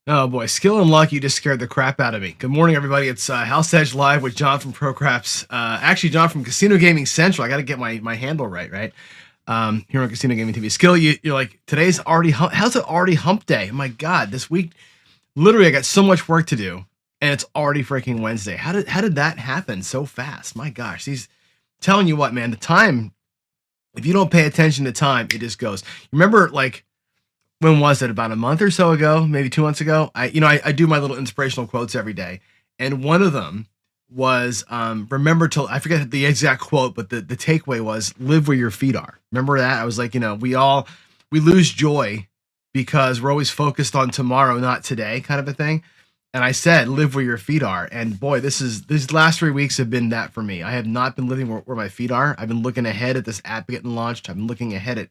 Oh boy, skill and luck, you just scared the crap out of me. Good morning, everybody. It's House Edge Live with John from ProCraps. Actually, John from Casino Gaming Central. I got to get my handle right? Here on Casino Gaming TV. Skill, you're like, today's already, how's it already hump day? My God, this week, literally, I got so much work to do, and it's already freaking Wednesday. How did that happen so fast? My gosh, he's telling you what, man, the time, if you don't pay attention to time, it just goes. Remember, like, when was it? About a month or so ago, maybe 2 months ago. I do my little inspirational quotes every day, and one of them was remember to, I forget the exact quote, but the takeaway was live where your feet are. Remember that? I was like, we lose joy because we're always focused on tomorrow, not today, kind of a thing. And I said, live where your feet are. And boy, these last 3 weeks have been that for me. I have not been living where my feet are. I've been looking ahead at this app getting launched. I've been looking ahead at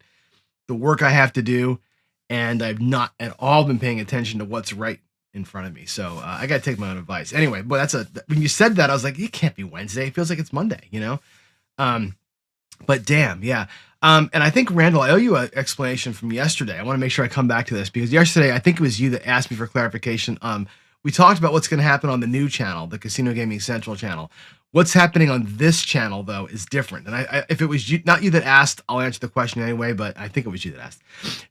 the work I have to do, and I've not at all been paying attention to what's right in front of me. So I got to take my own advice. Anyway, but when you said that, I was like, it can't be Wednesday. It feels like it's Monday. Um, but damn, yeah. And I think, Randall, I owe you an explanation from yesterday. I want to make sure I come back to this because yesterday, I think it was you that asked me for clarification. We talked about what's going to happen on the new channel, the Casino Gaming Central channel. What's happening on this channel, though, is different. And if it was you, not you that asked, I'll answer the question anyway, but I think it was you that asked.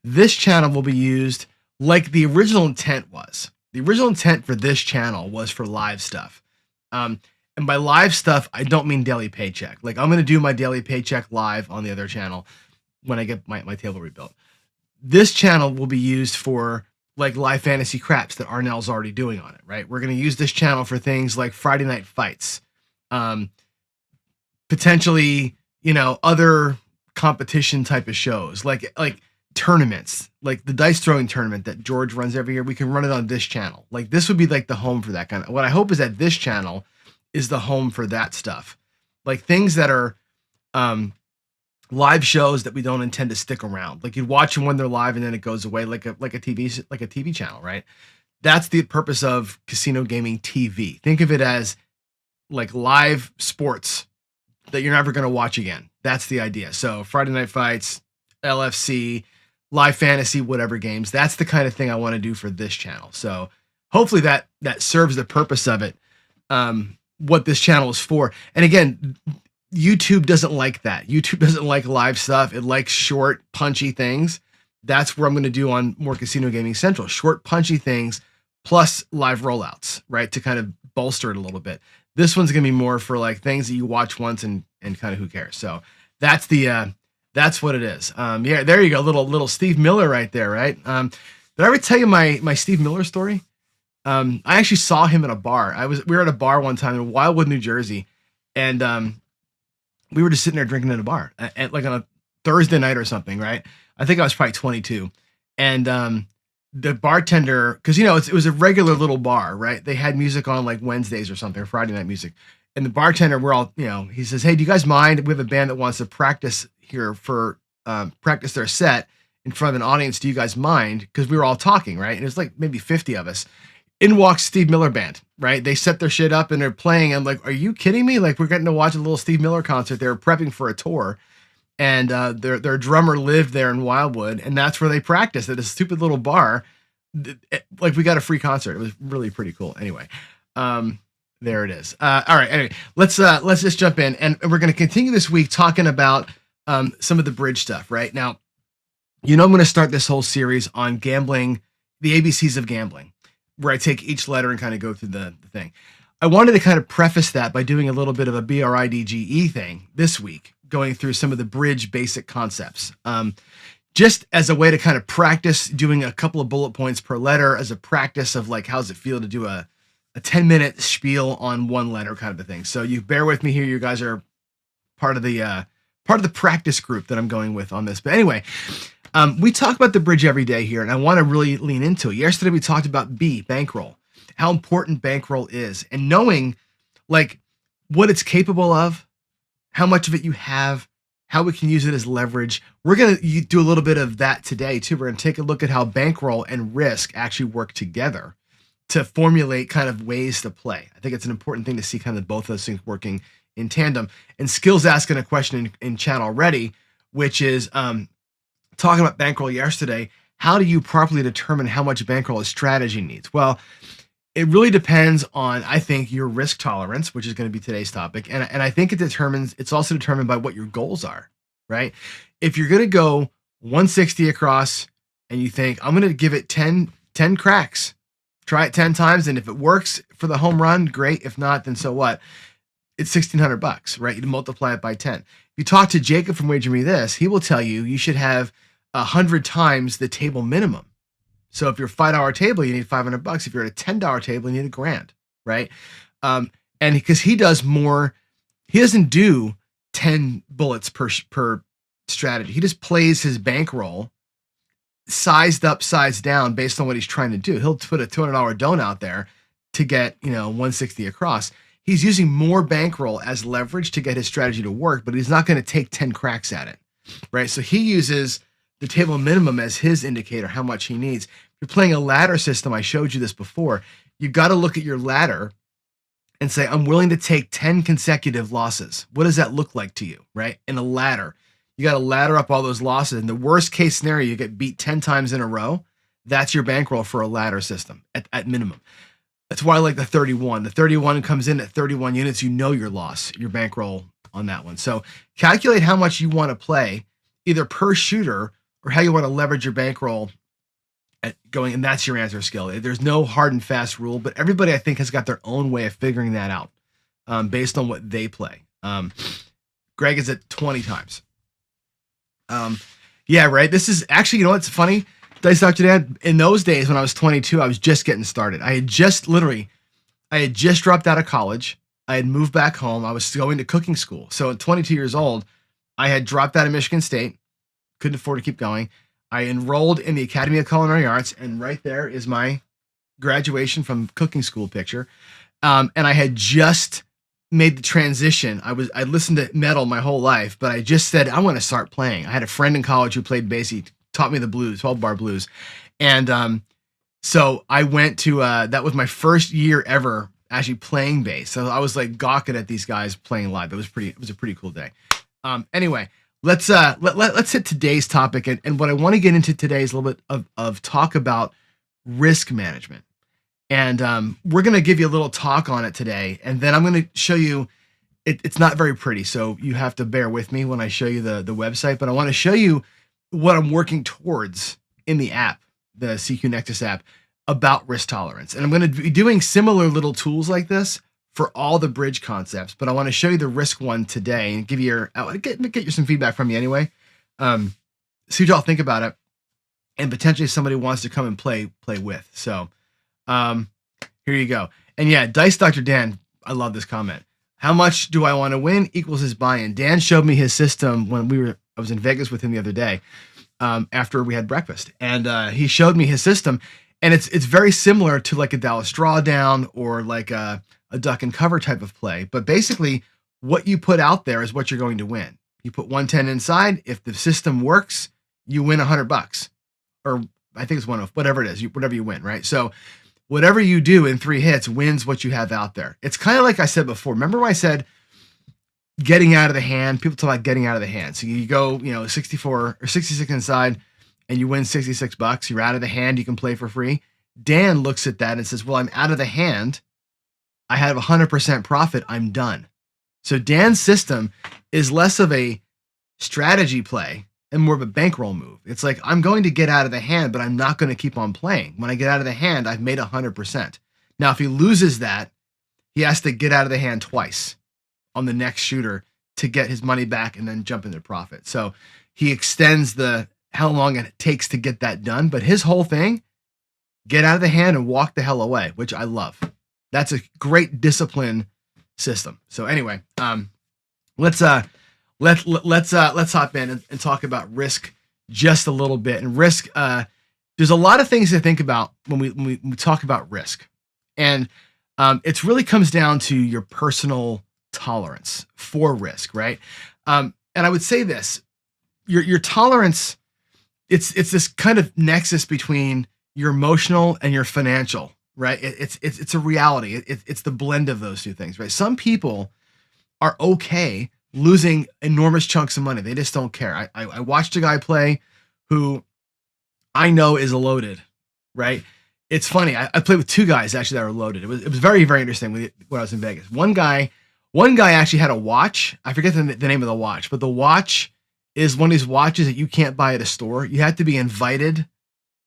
This channel will be used like the original intent was. The original intent for this channel was for live stuff. And by live stuff, I don't mean daily paycheck. Like, I'm going to do my daily paycheck live on the other channel when I get my table rebuilt. This channel will be used for like live fantasy craps that Arnell's already doing on it, right? We're going to use this channel for things like Friday night fights, potentially, other competition type of shows, like tournaments, like the dice throwing tournament that George runs every year. We can run it on this channel. Like, this would be like the home for that kind of. What I hope is that this channel is the home for that stuff, like things that are live shows that we don't intend to stick around. Like, you'd watch them when they're live and then it goes away, like a TV channel, right? That's the purpose of Casino Gaming TV. Think of it as like live sports that you're never going to watch again. That's the idea. So Friday night fights, LFC, live fantasy, whatever games. That's the kind of thing I want to do for this channel. So hopefully that serves the purpose of it. What this channel is for. And again, YouTube doesn't like that. YouTube doesn't like live stuff. It likes short, punchy things. That's where I'm going to do on more Casino Gaming Central. Short, punchy things plus live rollouts, right? To kind of bolster it a little bit. This one's going to be more for like things that you watch once and kind of who cares. So that's what it is. Yeah, there you go. Little Steve Miller right there, right? Did I ever tell you my Steve Miller story? I actually saw him in a bar. We were at a bar one time in Wildwood, New Jersey, and we were just sitting there drinking in a bar at like on a Thursday night or something, right? I think I was probably 22, and the bartender, because it was a regular little bar, right? They had music on like Wednesdays or something, or Friday night music, and the bartender, we're all, he says, "Hey, do you guys mind? We have a band that wants to practice here for practice their set in front of an audience. Do you guys mind?" Because we were all talking, right? And there's like maybe 50 of us. In walks Steve Miller Band, right? They set their shit up and they're playing. I'm like, are you kidding me? Like, we're getting to watch a little Steve Miller concert. They were prepping for a tour, and their drummer lived there in Wildwood, and that's where they practiced at a stupid little bar. Like, we got a free concert. It was really pretty cool. Anyway, there it is. All right. Anyway, let's just jump in, and we're going to continue this week talking about some of the bridge stuff. Right now, I'm going to start this whole series on gambling, the ABCs of gambling, where I take each letter and kind of go through the thing. I wanted to kind of preface that by doing a little bit of a BRIDGE thing this week, going through some of the bridge basic concepts, just as a way to kind of practice doing a couple of bullet points per letter, as a practice of like, how's it feel to do a 10-minute spiel on one letter kind of a thing. So you bear with me here. You guys are part of the practice group that I'm going with on this. But anyway, we talk about the bridge every day here, and I want to really lean into it. Yesterday, we talked about bankroll, how important bankroll is, and knowing like what it's capable of, how much of it you have, how we can use it as leverage. We're going to do a little bit of that today too. We're going to take a look at how bankroll and risk actually work together to formulate kind of ways to play. I think it's an important thing to see kind of both those things working in tandem. And Skill's asking a question in chat already, which is, talking about bankroll yesterday, how do you properly determine how much bankroll a strategy needs? Well, it really depends on, I think, your risk tolerance, which is going to be today's topic. And I think it's also determined by what your goals are, right? If you're going to go 160 across and you think, I'm going to give it 10 cracks, try it 10 times. And if it works for the home run, great. If not, then so what? It's $1,600, right? You multiply it by 10. If you talk to Jacob from Wager Me This, he will tell you should have 100 times the table minimum. So if you're a $5 table, you need $500. If you're at a $10 table, you need $1,000, right? And because he does more, he doesn't do 10 bullets per strategy. He just plays his bankroll sized up, sized down based on what he's trying to do. He'll put a $200 don out there to get, 160 across. He's using more bankroll as leverage to get his strategy to work, but he's not going to take 10 cracks at it, right? So he uses the table minimum as his indicator, how much he needs. If you're playing a ladder system, I showed you this before, you've got to look at your ladder and say, I'm willing to take 10 consecutive losses. What does that look like to you, right? In a ladder, you got to ladder up all those losses. In the worst case scenario, you get beat 10 times in a row. That's your bankroll for a ladder system at minimum. That's why I like the 31. The 31 comes in at 31 units. You know your loss, your bankroll on that one. So calculate how much you want to play, either per shooter or how you want to leverage your bankroll at going, and that's your answer skill. There's no hard and fast rule, but everybody I think has got their own way of figuring that out based on what they play. Greg is at 20 times. Yeah, right. This is actually, what's funny? Dice Dr. Dan, in those days when I was 22, I was just getting started. I had just dropped out of college. I had moved back home. I was going to cooking school. So at 22 years old, I had dropped out of Michigan State. Couldn't afford to keep going. I enrolled in the Academy of Culinary Arts, and right there is my graduation from cooking school picture. And I had just made the transition. I listened to metal my whole life, but I just said, I want to start playing. I had a friend in college who played bass. He taught me the blues, 12-bar blues. And so I went to, that was my first year ever actually playing bass. So I was like gawking at these guys playing live. It was a pretty cool day. Anyway, let's hit today's topic. And what I want to get into today is a little bit of talk about risk management. And we're going to give you a little talk on it today. And then I'm going to show you, it's not very pretty, so you have to bear with me when I show you the website. But I want to show you what I'm working towards in the app, the CQ Nexus app, about risk tolerance. And I'm going to be doing similar little tools like this for all the bridge concepts. But I want to show you the risk one today and give you get you some feedback from you anyway. See what y'all think about it. And potentially somebody wants to come and play with. So here you go. And yeah, Dice Dr. Dan, I love this comment. How much do I want to win equals his buy-in. Dan showed me his system when I was in Vegas with him the other day after we had breakfast. And he showed me his system. And it's very similar to like a Dallas drawdown or like a duck and cover type of play. But basically, what you put out there is what you're going to win. You put 110 inside. If the system works, you win $100. Or I think it's whatever it is, whatever you win, right? So whatever you do in 3 hits wins what you have out there. It's kind of like I said before. Remember when I said getting out of the hand? People talk about getting out of the hand. So you go, 64 or 66 inside and you win $66. You're out of the hand. You can play for free. Dan looks at that and says, well, I'm out of the hand. I have 100% profit. I'm done. So Dan's system is less of a strategy play and more of a bankroll move. It's like, I'm going to get out of the hand, but I'm not going to keep on playing. When I get out of the hand, I've made 100%. Now, if he loses that, he has to get out of the hand twice on the next shooter to get his money back and then jump into profit. So he extends how long it takes to get that done. But his whole thing, get out of the hand and walk the hell away, which I love. That's a great discipline system. So anyway, let's hop in and talk about risk just a little bit. And risk, there's a lot of things to think about when we talk about risk, and it really comes down to your personal tolerance for risk, right? And I would say this: your tolerance, it's this kind of nexus between your emotional and your financial, right? It's a reality. It's the blend of those two things, right? Some people are okay losing enormous chunks of money. They just don't care. I watched a guy play who I know is loaded, right? It's funny. I played with two guys actually that were loaded. It was very, very interesting when I was in Vegas. One guy actually had a watch. I forget the name of the watch, but the watch is one of these watches that you can't buy at a store. You have to be invited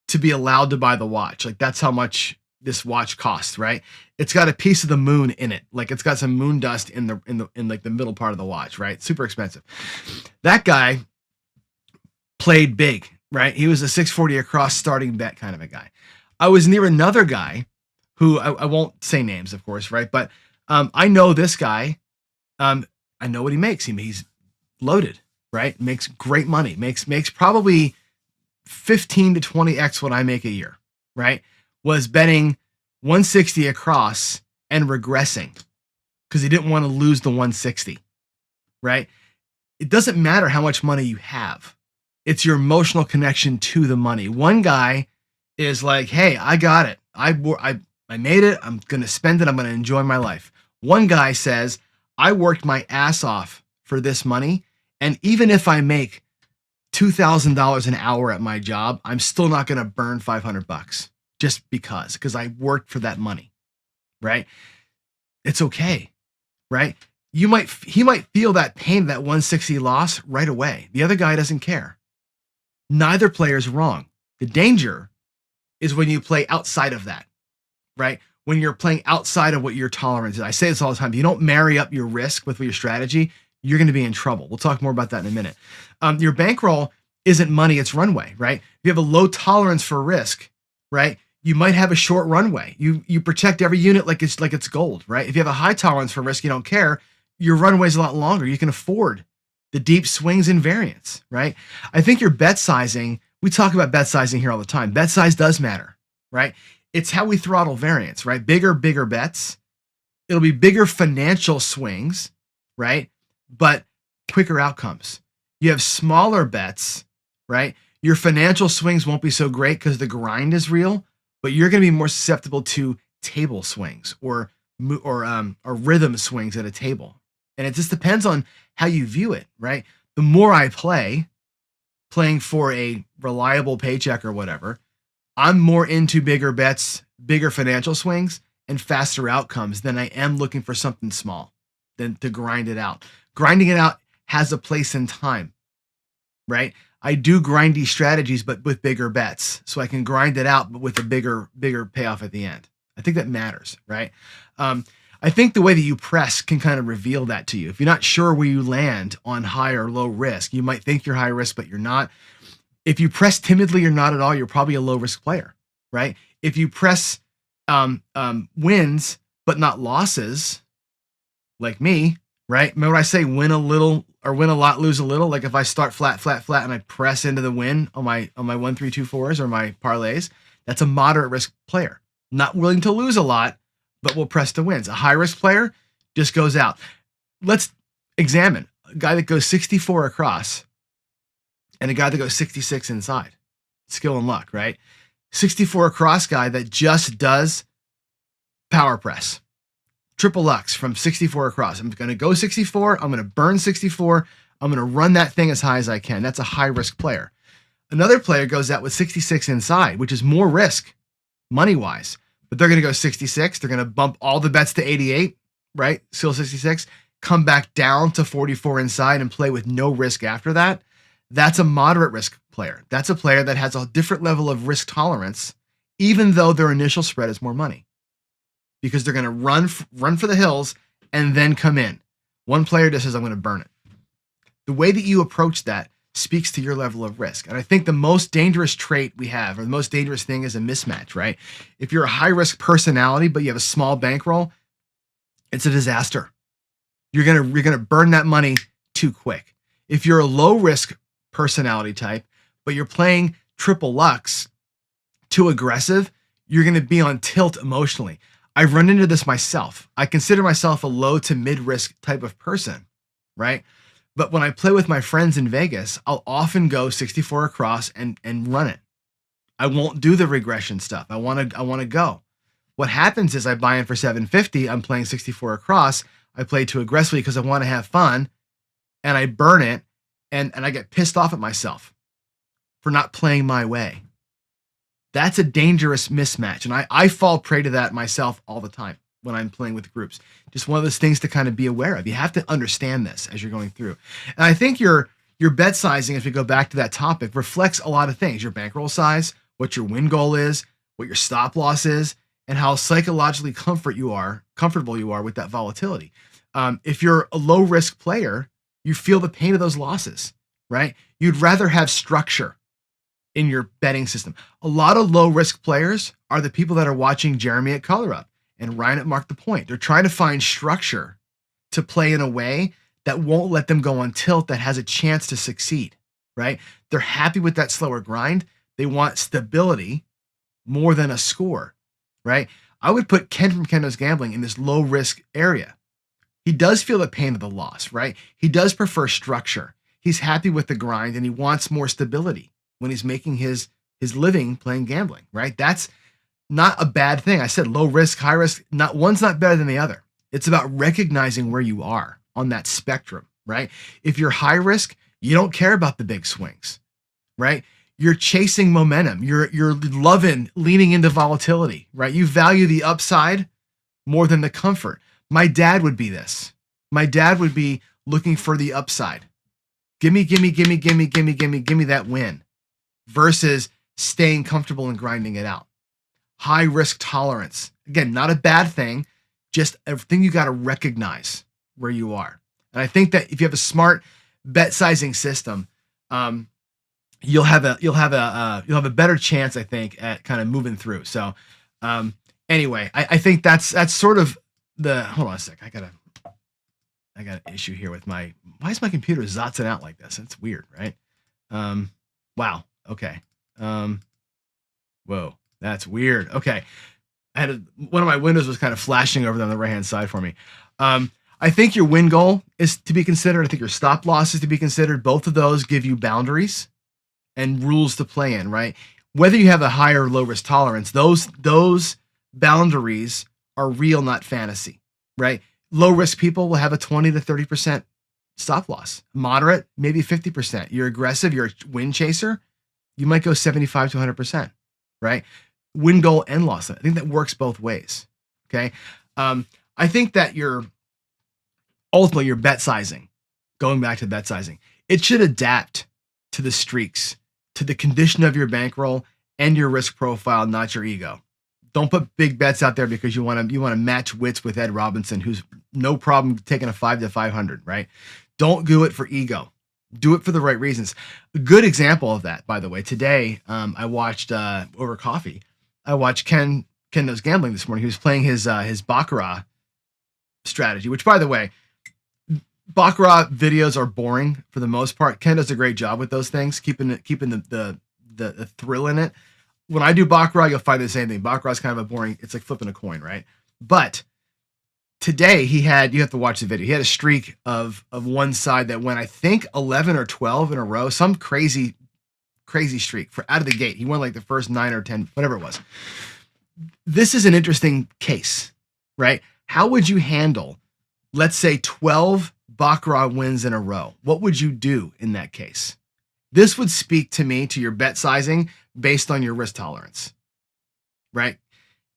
to be allowed to buy the watch. Like that's how much this watch costs, right? It's got a piece of the moon in it. Like it's got some moon dust in like the middle part of the watch, right? Super expensive. That guy played big, right? He was a 640 across starting bet kind of a guy. I was near another guy who I won't say names, of course, right? But I know this guy. I know what he makes. He's loaded, right? Makes great money. Makes probably 15 to 20x what I make a year, right? Was betting 160 across and regressing because he didn't want to lose the 160, right? It doesn't matter how much money you have. It's your emotional connection to the money. One guy is like, hey, I got it. I made it. I'm going to spend it. I'm going to enjoy my life. One guy says, I worked my ass off for this money. And even if I make $2,000 an hour at my job, I'm still not going to burn $500 just because I worked for that money, right? It's okay, right? He might feel that pain, that 160 loss right away. The other guy doesn't care. Neither player's wrong. The danger is when you play outside of that, right? When you're playing outside of what your tolerance is. I say this all the time. If you don't marry up your risk with your strategy, you're going to be in trouble. We'll talk more about that in a minute. Your bankroll isn't money, it's runway, right? If you have a low tolerance for risk, right? You might have a short runway. You protect every unit like it's gold, right? If you have a high tolerance for risk, you don't care, your runway's a lot longer. You can afford the deep swings and variance, right? I think your bet sizing, we talk about bet sizing here all the time. Bet size does matter, right? It's how we throttle variance, right? Bigger bets. It'll be bigger financial swings, right? But quicker outcomes. You have smaller bets, right? Your financial swings won't be so great because the grind is real, but you're going to be more susceptible to table swings or rhythm swings at a table. And it just depends on how you view it, right? The more I playing for a reliable paycheck or whatever, I'm more into bigger bets, bigger financial swings, and faster outcomes than I am looking for something small than to grind it out. Grinding it out has a place in time, right? I do grindy strategies, but with bigger bets. So I can grind it out, but with a bigger payoff at the end. I think that matters, right? I think the way that you press can kind of reveal that to you. If you're not sure where you land on high or low risk, you might think you're high risk, but you're not. If you press timidly or not at all, you're probably a low risk player, right? If you press wins, but not losses, like me, right? Remember I say win a little or win a lot, lose a little. Like if I start flat, and I press into the win on my 1, 3, 2, 4s or my parlays, that's a moderate risk player. Not willing to lose a lot, but will press to wins. A high risk player just goes out. Let's examine a guy that goes 64 across and a guy that goes 66 inside. Skill and luck, right? 64 across guy that just does power press. Triple Lux from 64 across. I'm going to go 64. I'm going to burn 64. I'm going to run that thing as high as I can. That's a high risk player. Another player goes out with 66 inside, which is more risk money wise, but they're going to go 66. They're going to bump all the bets to 88, right? Still 66, come back down to 44 inside and play with no risk after that. That's a moderate risk player. That's a player that has a different level of risk tolerance, even though their initial spread is more money, because they're going to run for the hills and then come in. One player just says, I'm going to burn it. The way that you approach that speaks to your level of risk. And I think the most dangerous trait we have, or the most dangerous thing, is a mismatch, right? If you're a high risk personality, but you have a small bankroll, it's a disaster. You're going to burn that money too quick. If you're a low risk personality type, but you're playing triple Lux too aggressive, you're going to be on tilt emotionally. I've run into this myself. I consider myself a low to mid risk type of person, right? But when I play with my friends in Vegas, I'll often go 64 across and run it. I won't do the regression stuff. I want to go. What happens is I buy in for 750. I'm playing 64 across. I play too aggressively because I want to have fun, and I burn it, and I get pissed off at myself for not playing my way. That's a dangerous mismatch. And I fall prey to that myself all the time when I'm playing with groups. Just one of those things to kind of be aware of. You have to understand this as you're going through. And I think your bet sizing, if we go back to that topic, reflects a lot of things. Your bankroll size, what your win goal is, what your stop loss is, and how psychologically comfortable you are with that volatility. If you're a low risk player, you feel the pain of those losses, right? You'd rather have structure in your betting system. A lot of low risk players are the people that are watching Jeremy at Color Up and Ryan at Mark the Point. They're trying to find structure to play in a way that won't let them go on tilt, that has a chance to succeed, right? They're happy with that slower grind. They want stability more than a score, right? I would put Ken from Ken Knows Gambling in this low risk area. He does feel the pain of the loss, right? He does prefer structure. He's happy with the grind and he wants more stability when he's making his living playing gambling, right? That's not a bad thing. I said low risk, high risk, one's not better than the other. It's about recognizing where you are on that spectrum, right? If you're high risk, you don't care about the big swings, right? You're chasing momentum. You're loving leaning into volatility, right? You value the upside more than the comfort. My dad would be this. My dad would be looking for the upside. Give me that win versus staying comfortable and grinding it out. High risk tolerance. Again, not a bad thing, just a thing you got to recognize where you are. And I think that if you have a smart bet sizing system, you'll have a better chance, I think, at kind of moving through. So anyway, I think that's sort of hold on a sec. I got an issue here with why is my computer zotzing out like this? It's weird, right? Wow. Okay. Whoa, that's weird. Okay. One of my windows was kind of flashing over there on the right-hand side for me. I think your win goal is to be considered. I think your stop loss is to be considered. Both of those give you boundaries and rules to play in, right? Whether you have a high or low risk tolerance, those boundaries are real, not fantasy, right? Low risk people will have a 20 to 30% stop loss. Moderate, maybe 50%. You're aggressive, you're a win chaser, you might go 75 to 100%, right? Win goal and loss. I think that works both ways, okay? I think that ultimately your bet sizing, going back to bet sizing, it should adapt to the streaks, to the condition of your bankroll and your risk profile, not your ego. Don't put big bets out there because you want to match wits with Ed Robinson, who's no problem taking a 5 to 500, right? Don't do it for ego. Do it for the right reasons. A good example of that, by the way, today I watched over coffee. I watched Ken Knows Gambling this morning. He was playing his Baccarat strategy, which, by the way, Baccarat videos are boring for the most part. Ken does a great job with those things, keeping the thrill in it. When I do Baccarat, you'll find the same thing. Baccarat's kind of a boring, it's like flipping a coin, right? But today you have to watch the video. He had a streak of one side that went, I think, 11 or 12 in a row, some crazy streak for out of the gate. He won like the first 9 or 10, whatever it was. This is an interesting case, right? How would you handle, let's say, 12 Baccarat wins in a row? What would you do in that case? This would speak to me to your bet sizing based on your risk tolerance, right?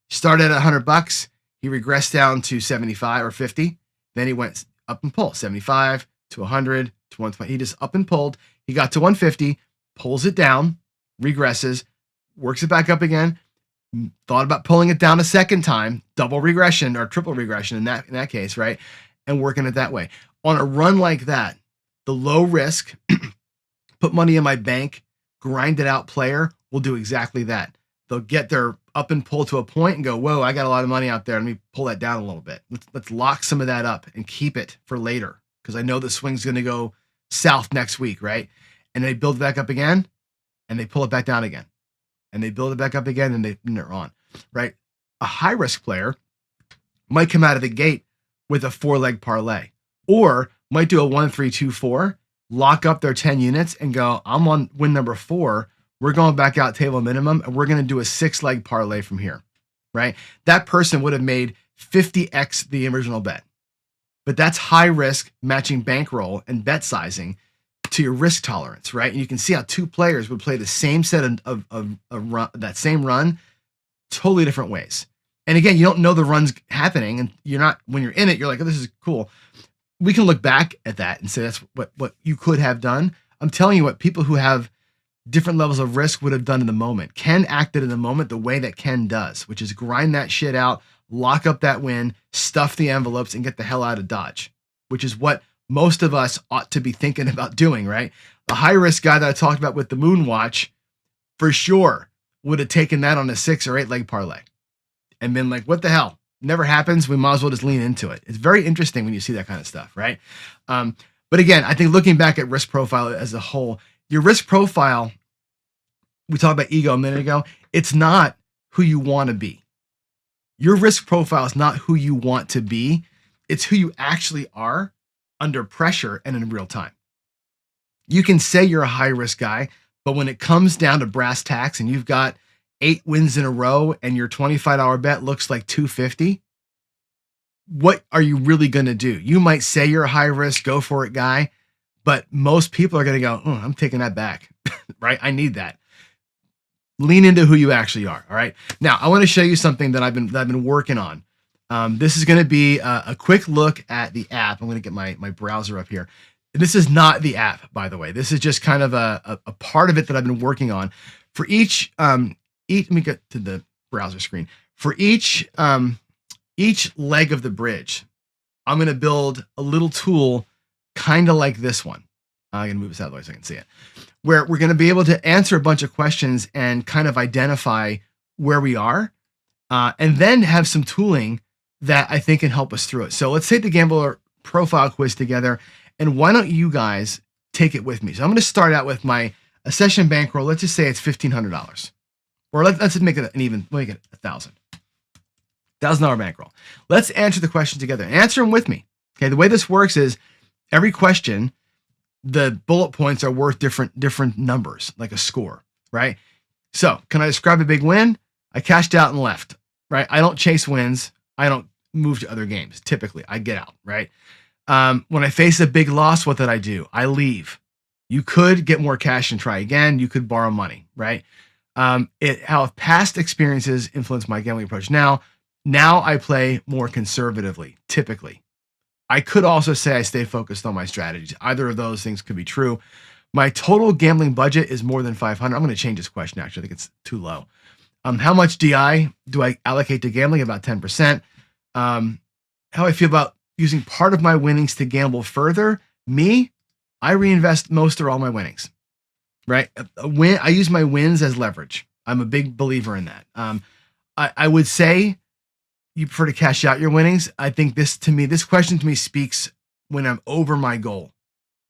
Started at $100. He regressed down to 75 or 50. Then he went up and pulled 75 to 100 to 120. He just up and pulled. He got to 150, pulls it down, regresses, works it back up again. Thought about pulling it down a second time, double regression or triple regression in that case, right? And working it that way. On a run like that, the low risk, put money in my bank, grind it out player will do exactly that. They'll get their up and pull to a point and go, whoa, I got a lot of money out there. Let me pull that down a little bit. Let's lock some of that up and keep it for later because I know the swing's going to go south next week, right? And they build it back up again and they pull it back down again. And they build it back up again and they're on, right? A high risk player might come out of the gate with a 4-leg parlay or might do a 1-3-2-4, lock up their 10 units and go, I'm on win number 4. We're going back out table minimum and we're going to do a 6-leg parlay from here, right? That person would have made 50x the original bet. But that's high risk matching bankroll and bet sizing to your risk tolerance, right? And you can see how two players would play the same set of run, that same run, totally different ways. And again, you don't know the run's happening, and you're not, when you're in it, you're like, oh, this is cool. We can look back at that and say that's what you could have done. I'm telling you what people who have different levels of risk would have done in the moment. Ken acted in the moment the way that Ken does, which is grind that shit out, lock up that win, stuff the envelopes, and get the hell out of Dodge, which is what most of us ought to be thinking about doing, right? The high risk guy that I talked about with the moon watch, for sure, would have taken that on a 6 or 8 leg parlay and been like, what the hell? Never happens. We might as well just lean into it. It's very interesting when you see that kind of stuff, right? But again, I think looking back at risk profile as a whole, your risk profile, we talked about ego a minute ago, it's not who you want to be. Your risk profile is not who you want to be. It's who you actually are under pressure and in real time. You can say you're a high risk guy, but when it comes down to brass tacks and you've got 8 wins in a row and your $25 bet looks like $250, what are you really going to do? You might say you're a high risk, go for it guy, but most people are going to go, oh, I'm taking that back, right? I need that. Lean into who you actually are. All right. Now I want to show you something that I've been working on. This is going to be a quick look at the app. I'm going to get my browser up here. This is not the app, by the way. This is just kind of a part of it that I've been working on. For each, let me get to the browser screen. For each leg of the bridge, I'm going to build a little tool kind of like this one. I'm going to move this out of the way so I can see it, where we're going to be able to answer a bunch of questions and kind of identify where we are, and then have some tooling that I think can help us through it. So let's take the gambler profile quiz together, and why don't you guys take it with me? So I'm going to start out with my session bankroll. Let's just say it's $1,500, or let's just make it make it $1,000 bankroll. Let's answer the question together. Answer them with me. Okay. The way this works is every question, the bullet points are worth different numbers, like a score, right? So can I describe a big win? I cashed out and left, right? I don't chase wins. I don't move to other games. Typically, I get out, right? When I face a big loss, what did I do? I leave. You could get more cash and try again. You could borrow money, right? How past experiences influence my gambling approach. Now I play more conservatively, typically. I could also say I stay focused on my strategies. Either of those things could be true. My total gambling budget is more than 500. I'm going to change this question, actually. I think it's too low. How much DI do I allocate to gambling? About 10%. How I feel about using part of my winnings to gamble further? Me, I reinvest most or all my winnings, right? I use my wins as leverage. I'm a big believer in that. I would say you prefer to cash out your winnings. I think this question to me speaks when I'm over my goal.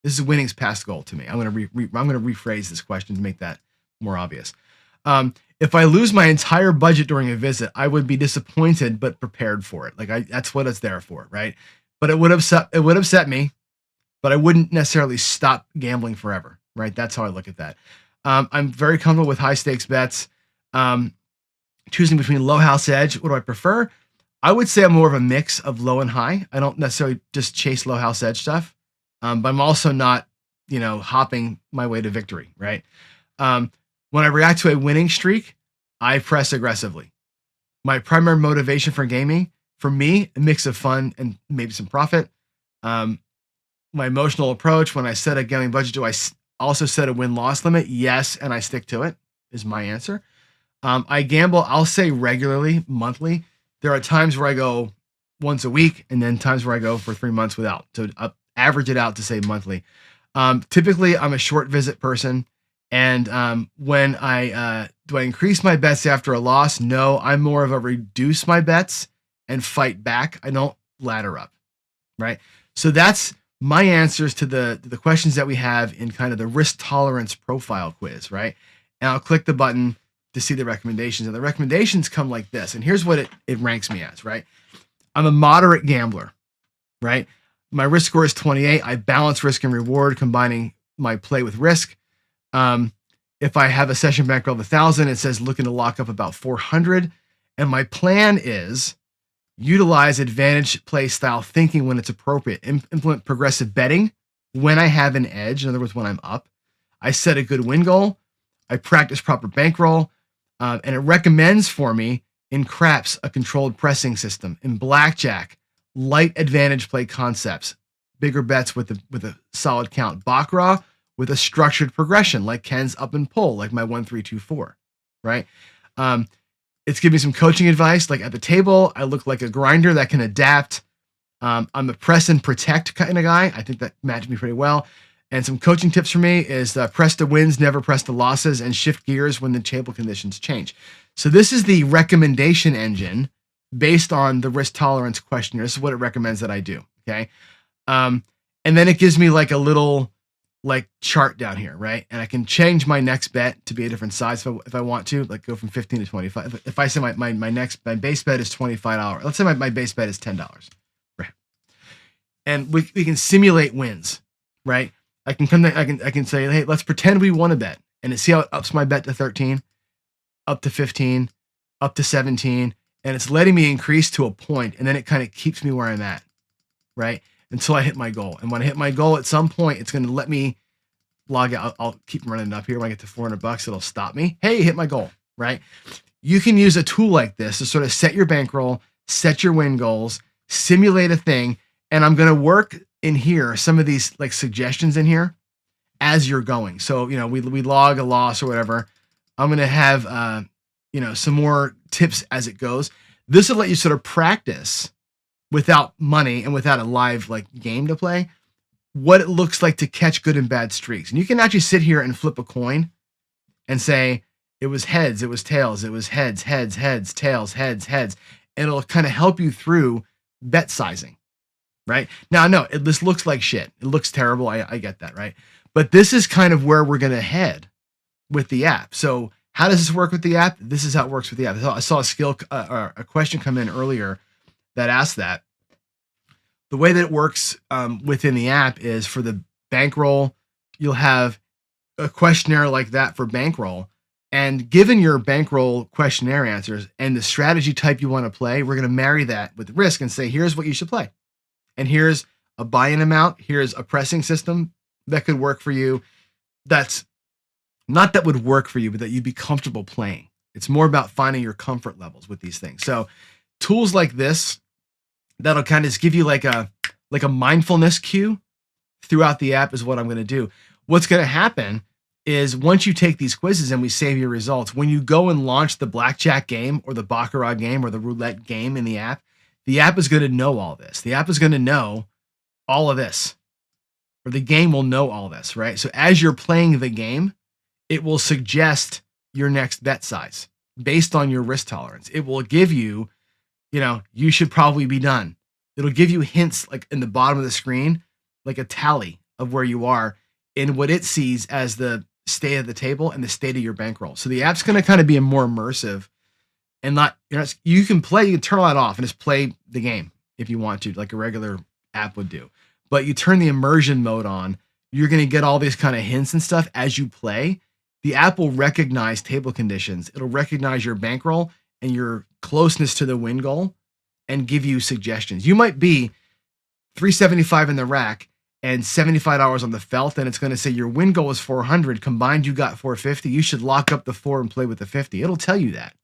This is winnings past goal to me. I'm going to rephrase this question to make that more obvious. If I lose my entire budget during a visit, I would be disappointed but prepared for it. That's what it's there for, right? But it would upset me, but I wouldn't necessarily stop gambling forever, right? That's how I look at that. I'm very comfortable with high stakes bets. Choosing between low house edge, what do I prefer? I would say I'm more of a mix of low and high. I don't necessarily just chase low house edge stuff, but I'm also not, hopping my way to victory, right? When I react to a winning streak, I press aggressively. My primary motivation for gaming, for me, a mix of fun and maybe some profit. My emotional approach, when I set a gambling budget, do I also set a win-loss limit? Yes, and I stick to it, is my answer. I gamble, I'll say regularly, monthly. There are times where I go once a week and then times where I go for 3 months without. So average it out to say monthly. Typically, I'm a short visit person. And when do I increase my bets after a loss? No, I'm more of a reduce my bets and fight back. I don't ladder up, right? So that's my answers to the questions that we have in kind of the risk tolerance profile quiz, right? And I'll click the button to see the recommendations. And the recommendations come like this. And here's what it ranks me as, right? I'm a moderate gambler, right? My risk score is 28. I balance risk and reward, combining my play with risk. If I have a session bankroll of 1,000, it says looking to lock up about 400. And my plan is utilize advantage play style thinking when it's appropriate. Implement progressive betting when I have an edge, in other words, when I'm up. I set a good win goal. I practice proper bankroll, and it recommends for me in craps a controlled pressing system. In blackjack, light advantage play concepts, bigger bets with a solid count. Baccarat with a structured progression, like Ken's up and pull, like my 1-3-2-4, right? It's giving me some coaching advice. Like at the table, I look like a grinder that can adapt. I'm a press and protect kind of guy. I think that matches me pretty well. And some coaching tips for me is press the wins, never press the losses, and shift gears when the table conditions change. So this is the recommendation engine based on the risk tolerance questionnaire. This is what it recommends that I do. Okay. And then it gives me like a little like chart down here, right? And I can change my next bet to be a different size if I want to, like go from 15 to 25. If I say my base bet is $25, let's say my base bet is $10, right? And we can simulate wins, right? I can say, hey, let's pretend we won a bet, and see how it ups my bet to 13, up to 15, up to 17, and it's letting me increase to a point, and then it kind of keeps me where I'm at, right? Until I hit my goal. And when I hit my goal at some point, it's going to let me log out. I'll keep running up here. When I get to $400, it'll stop me. Hey, hit my goal, right? You can use a tool like this to sort of set your bankroll, set your win goals, simulate a thing. And I'm going to work in here, some of these like suggestions in here as you're going. So, we log a loss or whatever. I'm going to have, some more tips as it goes. This will let you sort of practice without money and without a live like game to play, what it looks like to catch good and bad streaks. And you can actually sit here and flip a coin and say, it was heads, it was tails, it was heads, tails, heads. And it'll kind of help you through bet sizing, right? Now, no, this looks like shit. It looks terrible. I get that, right? But this is kind of where we're going to head with the app. So how does this work with the app? This is how it works with the app. I saw a question come in earlier that asked that. The way that it works within the app is for the bankroll, you'll have a questionnaire like that for bankroll. And given your bankroll questionnaire answers and the strategy type you want to play, we're going to marry that with risk and say, here's what you should play. And here's a buy-in amount. Here's a pressing system that could work for you. That's not that would work for you, but that you'd be comfortable playing. It's more about finding your comfort levels with these things. So tools like this, that'll kind of give you like a mindfulness cue throughout the app is what I'm going to do. What's going to happen is once you take these quizzes and we save your results, when you go and launch the blackjack game or the baccarat game or the roulette game in the app is going to know all this. The app is going to know all of this, or the game will know all this, right? So as you're playing the game, it will suggest your next bet size based on your risk tolerance. It will give you, you should probably be done. It'll give you hints like in the bottom of the screen, like a tally of where you are in what it sees as the state of the table and the state of your bankroll. So the app's going to kind of be more immersive and you can turn all that off and just play the game if you want to, like a regular app would do. But you turn the immersion mode on, you're going to get all these kind of hints and stuff as you play. The app will recognize table conditions. It'll recognize your bankroll and your closeness to the win goal and give you suggestions. You might be 375 in the rack and $75 on the felt, and it's going to say your win goal is 400. Combined, you got 450. You should lock up the 4 and play with the 50. It'll tell you that.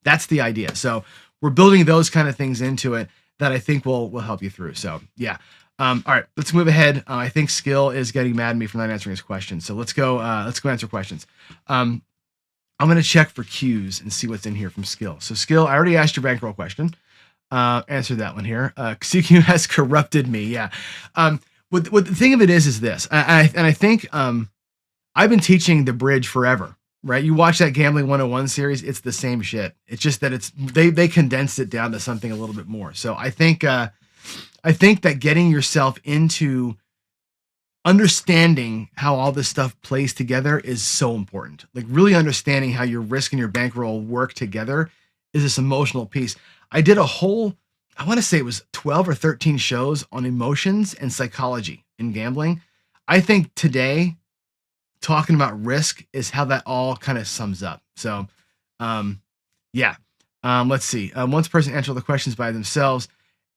That's the idea. So we're building those kind of things into it that I think will help you through. So yeah. All right, let's move ahead. I think Skill is getting mad at me for not answering his question. So let's go answer questions. I'm going to check for cues and see what's in here from Skill. So Skill, I already asked your bankroll question. Answer that one here. CQ has corrupted me. Yeah. What the thing of it is this, and I think I've been teaching the bridge forever, right? You watch that Gambling 101 series, it's the same shit. It's just that they condensed it down to something a little bit more. So I think that getting yourself into understanding how all this stuff plays together is so important. Like really understanding how your risk and your bankroll work together is this emotional piece. I did a whole, I want to say it was 12 or 13 shows on emotions and psychology in gambling. I think today talking about risk is how that all kind of sums up. So, yeah. Let's see. Once a person answer the questions by themselves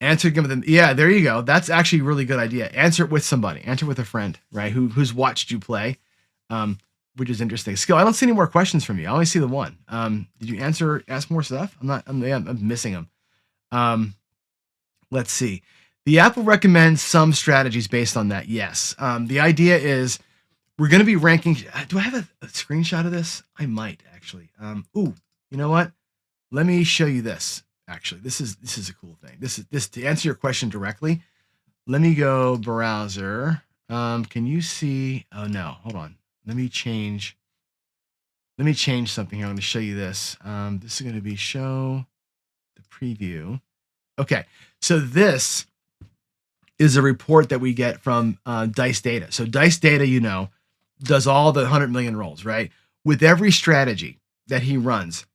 Answer give them. Yeah, there you go. That's actually a really good idea. Answer it with somebody. Answer with a friend, right? Who's watched you play, which is interesting. Skill. I don't see any more questions from you. I only see the one. Did you ask more stuff? I'm missing them. Let's see. The app will recommend some strategies based on that. Yes. The idea is we're going to be ranking. Do I have a screenshot of this? I might actually. Ooh, you know what? Let me show you this. Actually, this is a cool thing. This to answer your question directly. Let me go browser. Can you see? Oh no, hold on. Let me change something here. I'm going to show you this. This is going to be show the preview. Okay, so this is a report that we get from Dice Data. So Dice Data, does all the 100 million rolls, right? With every strategy that he runs,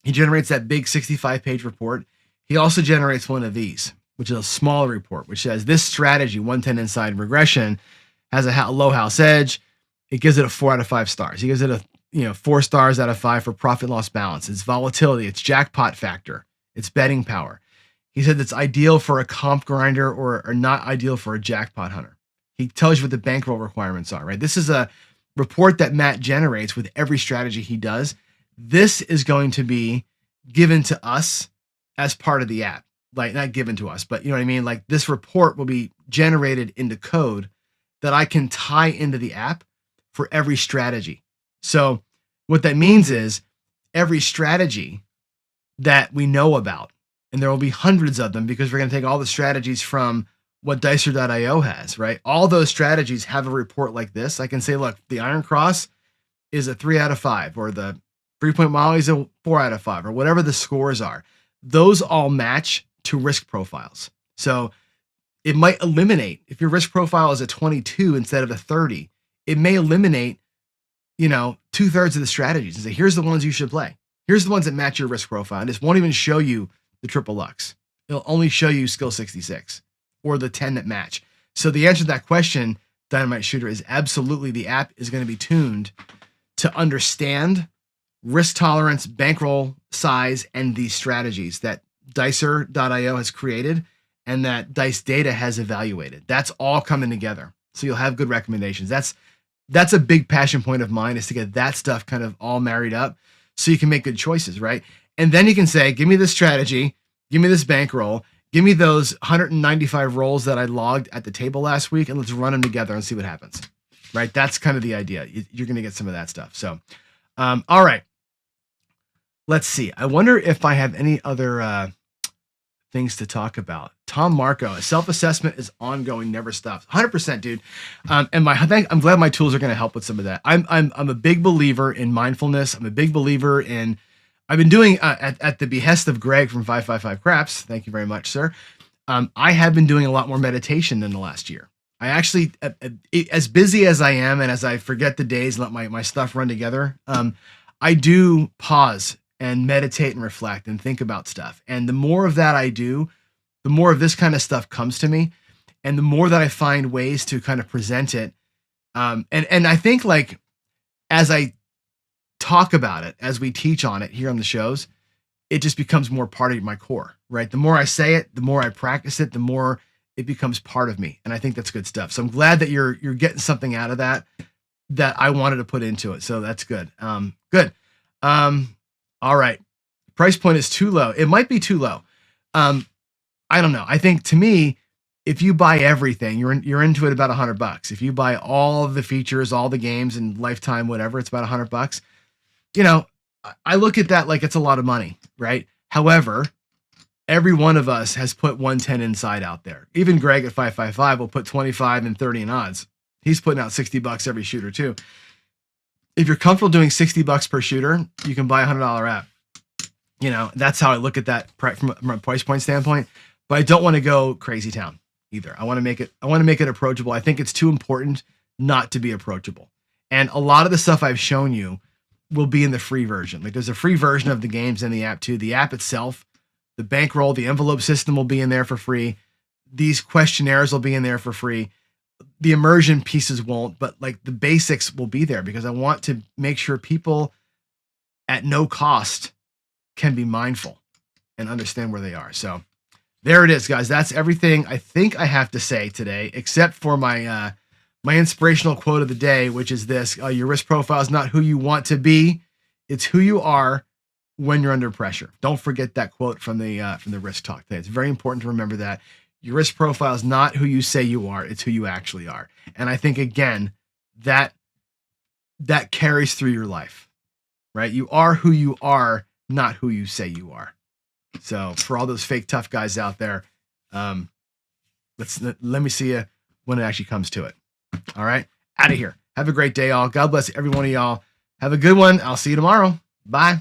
he generates that big 65-page report. He also generates one of these, which is a smaller report, which says this strategy, 110 inside regression, has a low house edge. It gives it a 4 out of 5 stars. He gives it a 4 stars out of 5 for profit loss balance. It's volatility. It's jackpot factor. It's betting power. He said it's ideal for a comp grinder or not ideal for a jackpot hunter. He tells you what the bankroll requirements are, right? This is a report that Matt generates with every strategy he does. This is going to be given to us as part of the app. Like, not given to us, but you know what I mean? Like, this report will be generated into code that I can tie into the app for every strategy. So what that means is every strategy that we know about, and there will be hundreds of them because we're going to take all the strategies from what Dicer.io has, right? All those strategies have a report like this. I can say, look, the Iron Cross is a 3 out of 5, or the 3-point Molly is a 4 out of 5, or whatever the scores are. Those all match to risk profiles. So it might eliminate, if your risk profile is a 22 instead of a 30, it may eliminate, 2/3 of the strategies and say, here's the ones you should play. Here's the ones that match your risk profile. And this won't even show you the triple Lux. It'll only show you skill 66 or the 10 that match. So the answer to that question, Dynamite Shooter, is absolutely the app is going to be tuned to understand risk tolerance, bankroll size, and these strategies that Dicer.io has created and that Dice Data has evaluated. That's all coming together. So you'll have good recommendations. That's a big passion point of mine, is to get that stuff kind of all married up so you can make good choices, right? And then you can say, give me this strategy, give me this bankroll, give me those 195 rolls that I logged at the table last week, and let's run them together and see what happens, right? That's kind of the idea. You're going to get some of that stuff. So, all right. Let's see. I wonder if I have any other things to talk about. Tom Marco, self-assessment is ongoing, never stops. 100%, dude. And I'm glad my tools are going to help with some of that. I'm a big believer in mindfulness. I'm a big believer in. I've been doing at the behest of Greg from 555 Craps. Thank you very much, sir. I have been doing a lot more meditation than the last year. I actually, as busy as I am, and as I forget the days and let my stuff run together, I do pause and meditate and reflect and think about stuff. And the more of that I do, the more of this kind of stuff comes to me, and the more that I find ways to kind of present it. And I think, like, as I talk about it, as we teach on it here on the shows, it just becomes more part of my core, right? The more I say it, the more I practice it, the more it becomes part of me. And I think that's good stuff. So I'm glad that you're getting something out of that I wanted to put into it. So that's good. Good. All right. Price point is too low. It might be too low. I don't know. I think, to me, if you buy everything, you're into it about $100. If you buy all of the features, all the games, and lifetime, whatever, it's about $100. I look at that like it's a lot of money, right? However, every one of us has put 110 inside out there. Even Greg at 555 will put 25 and 30 in odds. He's putting out $60 every shooter too. If you're comfortable doing $60 per shooter, you can buy a $100 app. That's how I look at that from a price point standpoint. But I don't want to go crazy town either. I want to make it approachable. I think it's too important not to be approachable. And a lot of the stuff I've shown you will be in the free version. Like, there's a free version of the games in the app too. The app itself, the bankroll, the envelope system will be in there for free. These questionnaires will be in there for free. The immersion pieces won't, but like the basics will be there, because I want to make sure people at no cost can be mindful and understand where they are. So There it is, guys. That's everything I think I have to say today, except for my inspirational quote of the day, which is this: your risk profile is not who you want to be; it's who you are when you're under pressure. Don't forget that quote from the risk talk today. It's very important to remember that your risk profile is not who you say you are; it's who you actually are. And I think again that carries through your life, right? You are who you are, not who you say you are. So for all those fake tough guys out there, let me see you when it actually comes to it. All right, out of here. Have a great day, all. God bless every one of y'all. Have a good one. I'll see you tomorrow. Bye.